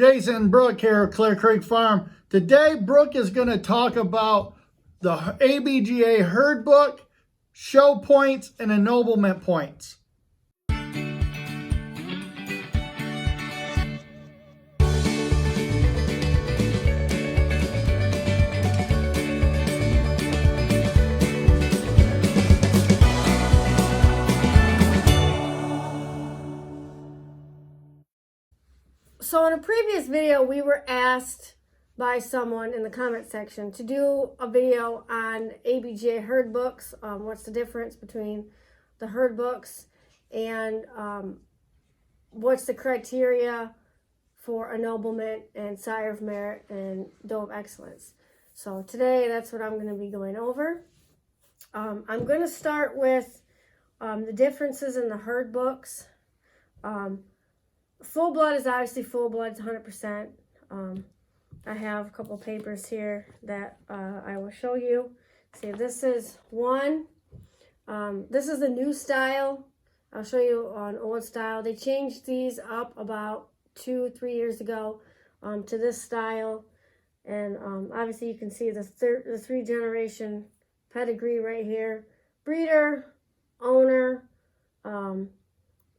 Jason and Brooke here at Clear Creek Farm. Today, Brooke is going to talk about the ABGA Herd book, show points, and ennoblement points. So in a previous video, we were asked by someone in the comment section to do a video on ABGA Herd books. What's the difference between the herd books and what's the criteria for ennoblement and sire of merit and doe of excellence. So today, that's what I'm going to be going over. I'm going to start with the differences in the herd books. Full blood is obviously full blood, it's 100%. I have a couple papers here that I will show you. See, this is one. This is the new style. I'll show you an old style. They changed these up about 2-3 years ago to this style. And obviously you can see the 3-generation pedigree right here. Breeder, owner,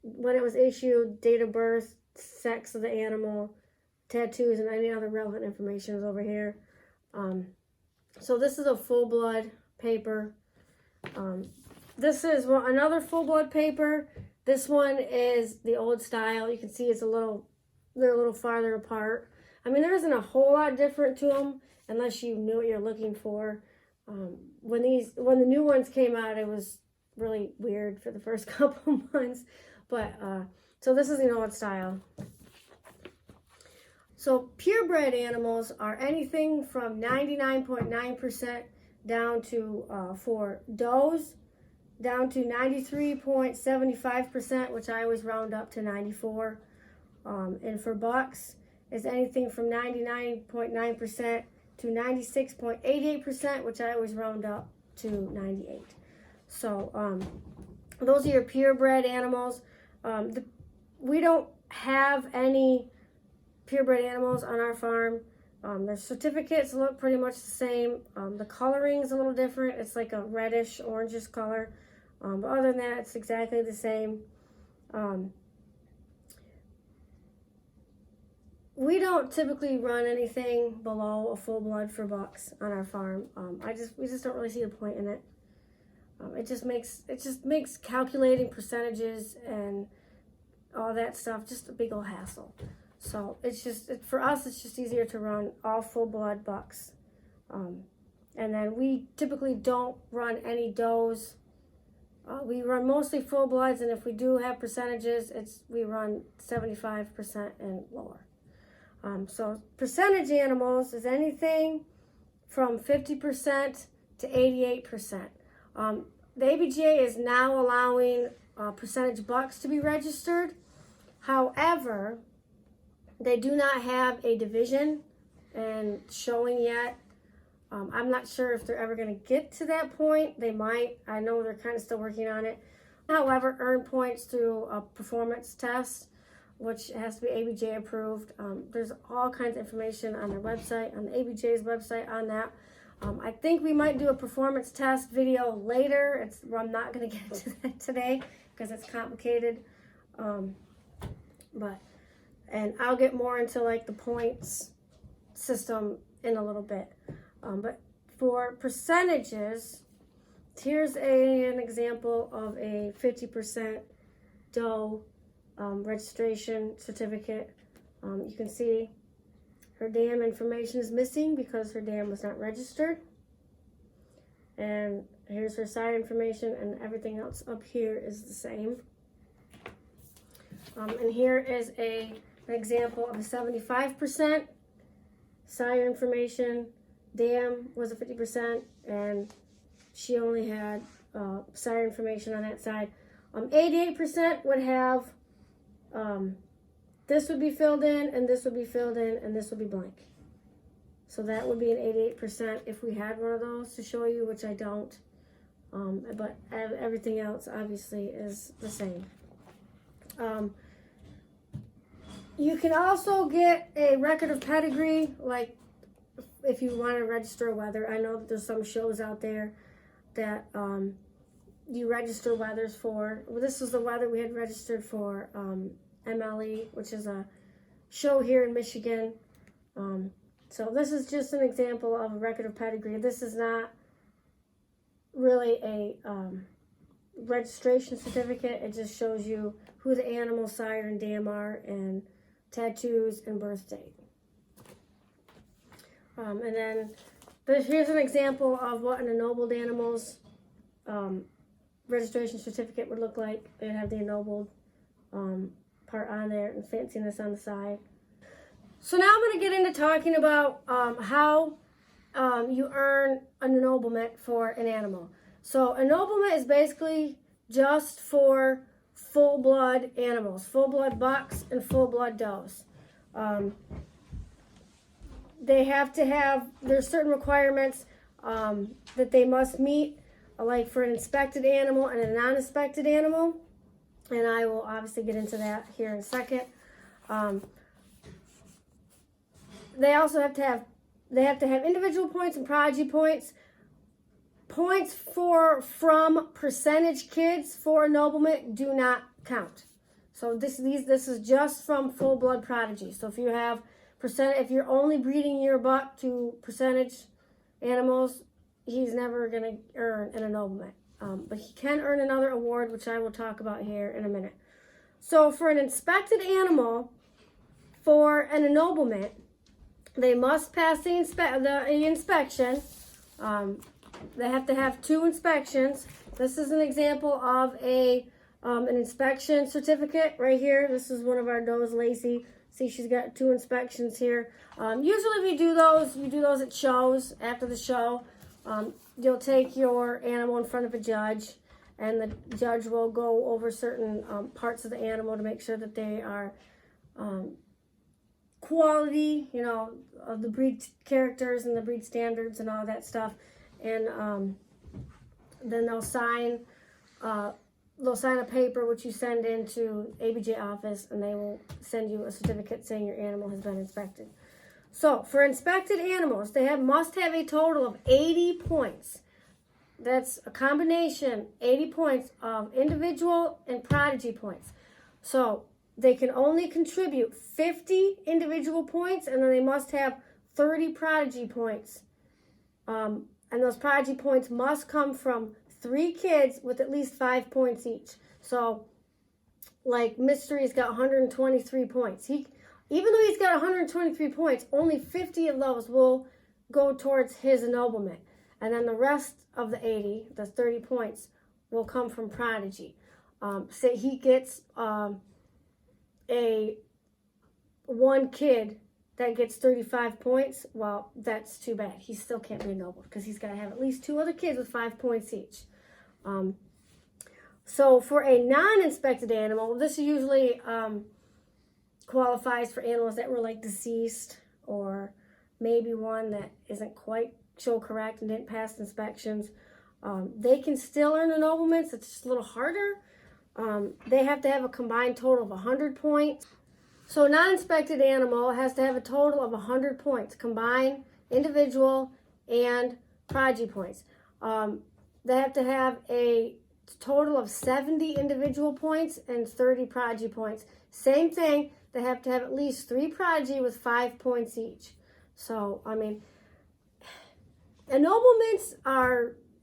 when it was issued, date of birth, sex of the animal, tattoos, and any other relevant information is over here. So this is a full blood paper. This is another full blood paper. This one is the old style. You can see they're a little farther apart. I mean, there isn't a whole lot different to them unless you knew what you're looking for. When the new ones came out, it was really weird for the first couple months. But, so this is the old style. So purebred animals are anything from 99.9% down to, for does, down to 93.75%, which I always round up to 94. And for bucks, is anything from 99.9% to 96.88%, which I always round up to 98. So, those are your purebred animals. We don't have any purebred animals on our farm. Their certificates look pretty much the same. The coloring is a little different. It's like a reddish, orangish color. But other than that, it's exactly the same. We don't typically run anything below a full blood for bucks on our farm. We just don't really see the point in it. It just makes calculating percentages and all that stuff just a big old hassle. So for us, it's just easier to run all full blood bucks. And then we typically don't run any does. We run mostly full bloods, and if we do have percentages, we run 75% and lower. So percentage animals is anything from 50% to 88%. The ABGA is now allowing percentage bucks to be registered. However, they do not have a division and showing yet. I'm not sure if they're ever going to get to that point. They might. I know they're kind of still working on it. However, earn points through a performance test, which has to be ABGA approved. There's all kinds of information on their website, on the ABGA's website on that. I think we might do a performance test video later. I'm not going to get into that today because it's complicated. And I'll get more into like the points system in a little bit. But for percentages, here's an example of a 50% doe registration certificate. You can see her dam information is missing because her dam was not registered. And here's her sire information, and everything else up here is the same. And here is an example of a 75% sire information. Dam was a 50%, and she only had sire information on that side. 88% would have this would be filled in, and this would be filled in, and this would be blank. So that would be an 88% if we had one of those to show you, which I don't. But everything else obviously is the same. You can also get a record of pedigree, like if you want to register a wether. I know that there's some shows out there that you register wethers for. Well, this was the wether we had registered for MLE, which is a show here in Michigan. So this is just an example of a record of pedigree. This is not really a registration certificate. It just shows you who the animal, sire, and dam are, and tattoos and birth date. And then here's an example of what an ennobled animal's registration certificate would look like. They have the ennobled part on there and fanciness on the side. So now I'm going to get into talking about how you earn an ennoblement for an animal. So ennoblement is basically just for full-blood animals, full-blood bucks and full-blood does. They have to have, there's certain requirements that they must meet, like for an inspected animal and a non-inspected animal. And I will obviously get into that here in a second. They also have to have individual points and prodigy points. Points from percentage kids for ennoblement do not count. So this is just from full blood prodigy. So if you have if you're only breeding your buck to percentage animals, he's never going to earn an ennoblement. But he can earn another award, which I will talk about here in a minute. So for an inspected animal, for an ennoblement, they must pass the inspection. They have to have 2 inspections. This is an example of an inspection certificate right here. This is one of our does, Lacey. See, she's got 2 inspections here. Usually we do those at shows. After the show, you'll take your animal in front of a judge, and the judge will go over certain parts of the animal to make sure that they are quality, of the breed characters and the breed standards and all that stuff. And then they'll sign a paper which you send into ABGA office, and they will send you a certificate saying your animal has been inspected. So for inspected animals, they must have a total of 80 points. That's a combination, 80 points of individual and prodigy points. So they can only contribute 50 individual points, and then they must have 30 prodigy points. And those prodigy points must come from 3 kids with at least 5 points each. So, like Mystery's got 123 points. Even though he's got 123 points, only 50 of those will go towards his ennoblement. And then the rest of the 80, the 30 points, will come from prodigy. Say he gets one kid that gets 35 points, well, that's too bad. He still can't be ennobled because he's got to have at least 2 other kids with 5 points each. So for a non-inspected animal, this usually qualifies for animals that were like deceased, or maybe one that isn't quite show correct and didn't pass inspections. They can still earn ennoblements. It's just a little harder. They have to have a combined total of 100 points. So a non-inspected animal has to have a total of 100 points, combined individual and prodigy points. They have to have a total of 70 individual points and 30 prodigy points. Same thing, they have to have at least 3 prodigy with 5 points each. So, I mean, ennoblements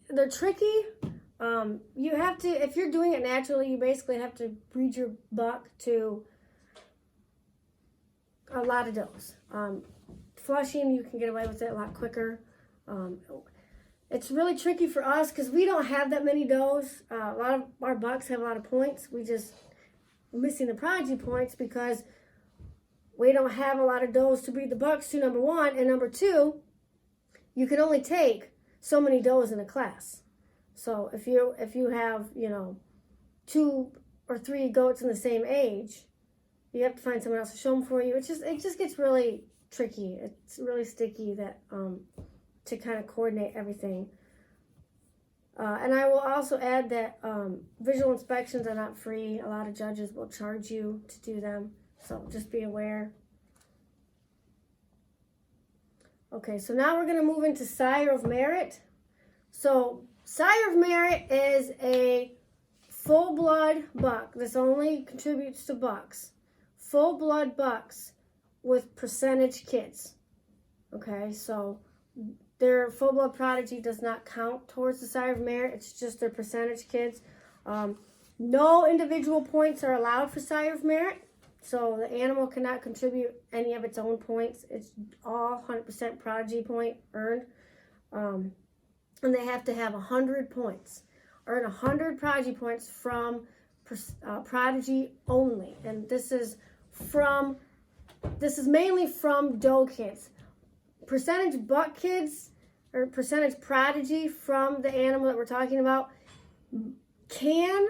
they're tricky. You have to, if you're doing it naturally, you basically have to breed your buck to a lot of does. Flushing, you can get away with it a lot quicker. It's really tricky for us because we don't have that many does. A lot of our bucks have a lot of points. We're missing the prodigy points because we don't have a lot of does to breed the bucks to, number 1. And number 2, you can only take so many does in a class. So if you have, 2 or 3 goats in the same age, you have to find someone else to show them for you. It just gets really tricky. It's really sticky that to kind of coordinate everything. And I will also add that visual inspections are not free. A lot of judges will charge you to do them. So just be aware. Okay, so now we're going to move into Sire of Merit. So Sire of Merit is a full-blood buck. This only contributes to bucks. Full-blood bucks with percentage kids. Okay, so their full-blood prodigy does not count towards the Sire of Merit. It's just their percentage kids. No individual points are allowed for Sire of Merit. So the animal cannot contribute any of its own points. It's all 100% prodigy point earned. And they have to have 100 points. Earn 100 prodigy points from prodigy only. And this is mainly from doe kids. Percentage buck kids or percentage prodigy from the animal that we're talking about can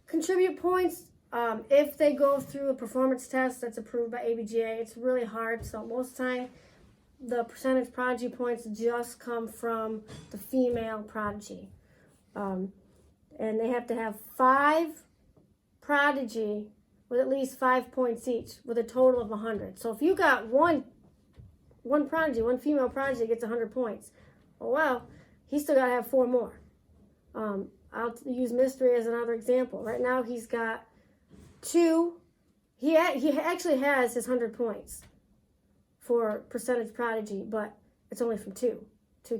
contribute points if they go through a performance test that's approved by ABGA. It's really hard, so most of the time the percentage prodigy points just come from the female prodigy. And they have to have 5 prodigy with at least 5 points each with a total of 100. So if you got one prodigy, one female prodigy that gets 100 points, oh well, he's still got to have 4 more. I'll use Mystery as another example. Right now he's got 2. He actually has his 100 points for percentage prodigy, but it's only from 2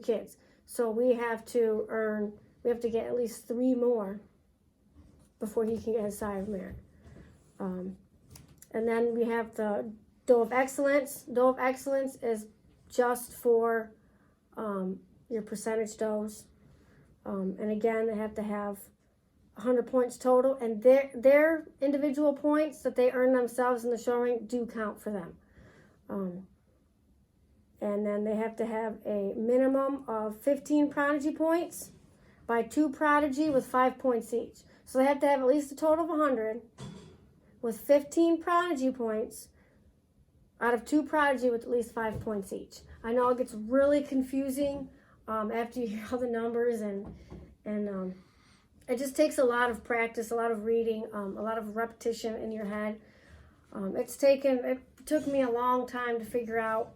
kids. So we have to get at least 3 more before he can get his Sire of Merit. And then we have the Doe of Excellence. Doe of Excellence is just for your percentage does. And again, they have to have 100 points total, and their individual points that they earn themselves in the show ring do count for them. And then they have to have a minimum of 15 prodigy points by 2 prodigy with 5 points each. So they have to have at least a total of 100 with 15 prodigy points out of 2 prodigy with at least 5 points each. I know it gets really confusing after you hear all the numbers, and it just takes a lot of practice, a lot of reading, a lot of repetition in your head. It took me a long time to figure out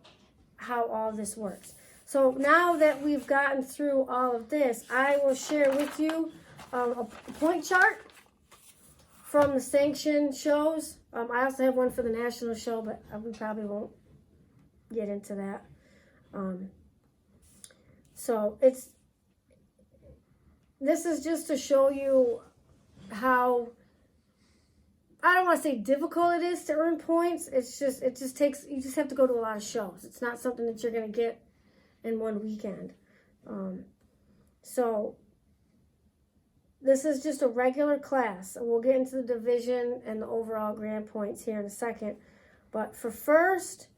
how all this works. So now that we've gotten through all of this, I will share with you a point chart from the sanctioned shows. I also have one for the national show, but we probably won't get into that. So this is just to show you how, I don't want to say difficult it is to earn points. You just have to go to a lot of shows. It's not something that you're going to get in one weekend. So this is just a regular class. We'll get into the division and the overall grand points here in a second. But for first,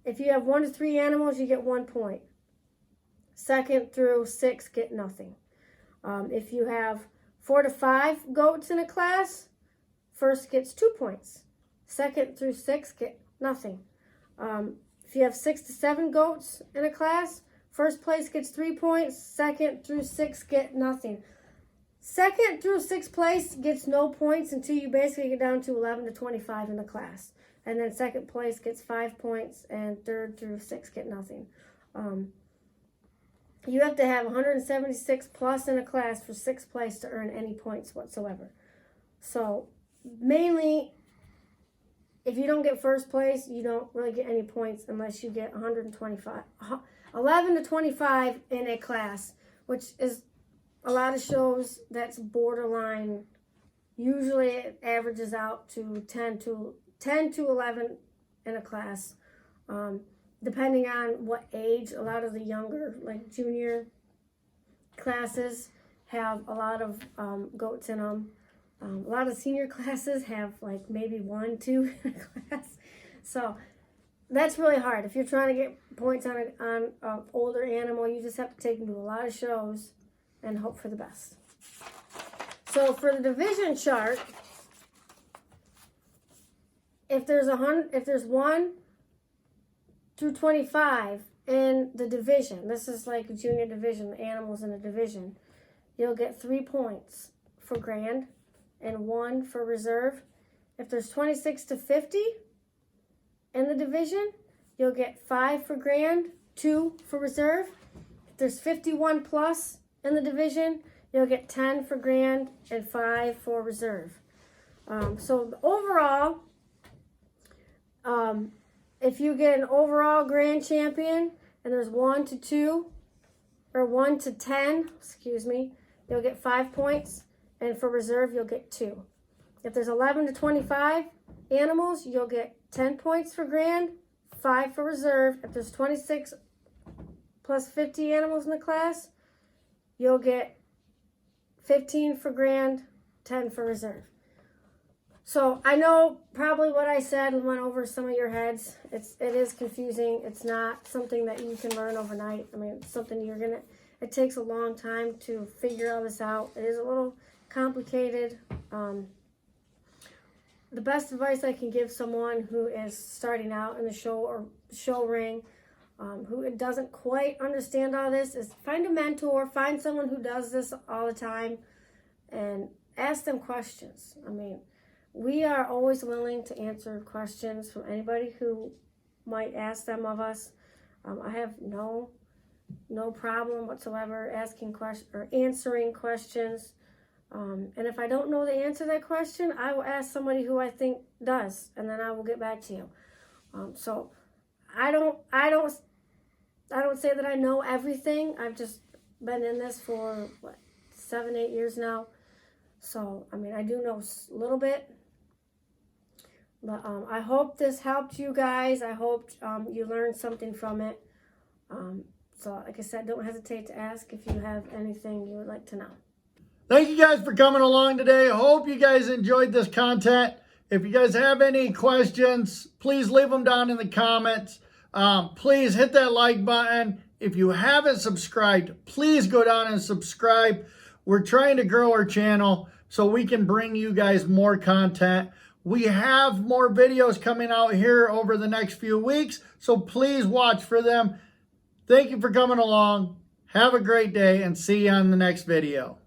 if you have 1 to 3 animals, you get 1 point. 2nd through 6 get nothing. If you have 4 to 5 goats in a class, first gets 2 points. 2nd through 6 get nothing. If you have 6 to 7 goats in a class, first place gets 3 points. 2nd through 6 get nothing. 2nd through 6th place gets no points until you basically get down to 11 to 25 in the class. And then 2nd place gets 5 points, and 3rd through 6th get nothing. You have to have 176 plus in a class for 6th place to earn any points whatsoever. So mainly, if you don't get first place, you don't really get any points unless you get 11 to 25 in a class, which is a lot of shows that's borderline. Usually it averages out to 10 to 11 in a class. Depending on what age, a lot of the younger, like junior classes have a lot of goats in them. A lot of senior classes have like maybe 1, 2 in a class. So that's really hard. If you're trying to get points on an older animal, you just have to take them to a lot of shows and hope for the best. So for the division chart, if there's 1 through 25 in the division, this is like a junior division, the animals in a division, you'll get 3 points for grand and 1 for reserve. If there's 26 to 50 in the division, you'll get 5 for grand, 2 for reserve. If there's 51 plus in the division, you'll get 10 for grand and 5 for reserve. So overall, if you get an overall grand champion and there's 1 to 2 or 1 to 10, excuse me, you'll get 5 points, and for reserve you'll get 2. If there's 11 to 25 animals, you'll get 10 points for grand, 5 for reserve. If there's 26 plus 50 animals in the class, you'll get 15 for grand, 10 for reserve. So I know probably what I said went over some of your heads. It is confusing. It's not something that you can learn overnight. I mean, it's something it takes a long time to figure all this out. It is a little complicated. The best advice I can give someone who is starting out in the show or show ring, who doesn't quite understand all this, is find a mentor, find someone who does this all the time, and ask them questions. I mean, we are always willing to answer questions from anybody who might ask them of us. I have no problem whatsoever asking questions or answering questions. And if I don't know the answer to that question, I will ask somebody who I think does, and then I will get back to you. So I don't say that I know everything. I've just been in this for 7-8 years now. So I mean, I do know a little bit. But I hope this helped you guys. I hope you learned something from it. So like I said, don't hesitate to ask if you have anything you would like to know. Thank you guys for coming along today. I hope you guys enjoyed this content. If you guys have any questions, please leave them down in the comments. Please hit that like button. If you haven't subscribed, please go down and subscribe. We're trying to grow our channel so we can bring you guys more content. We have more videos coming out here over the next few weeks, so please watch for them. Thank you for coming along. Have a great day, and see you on the next video.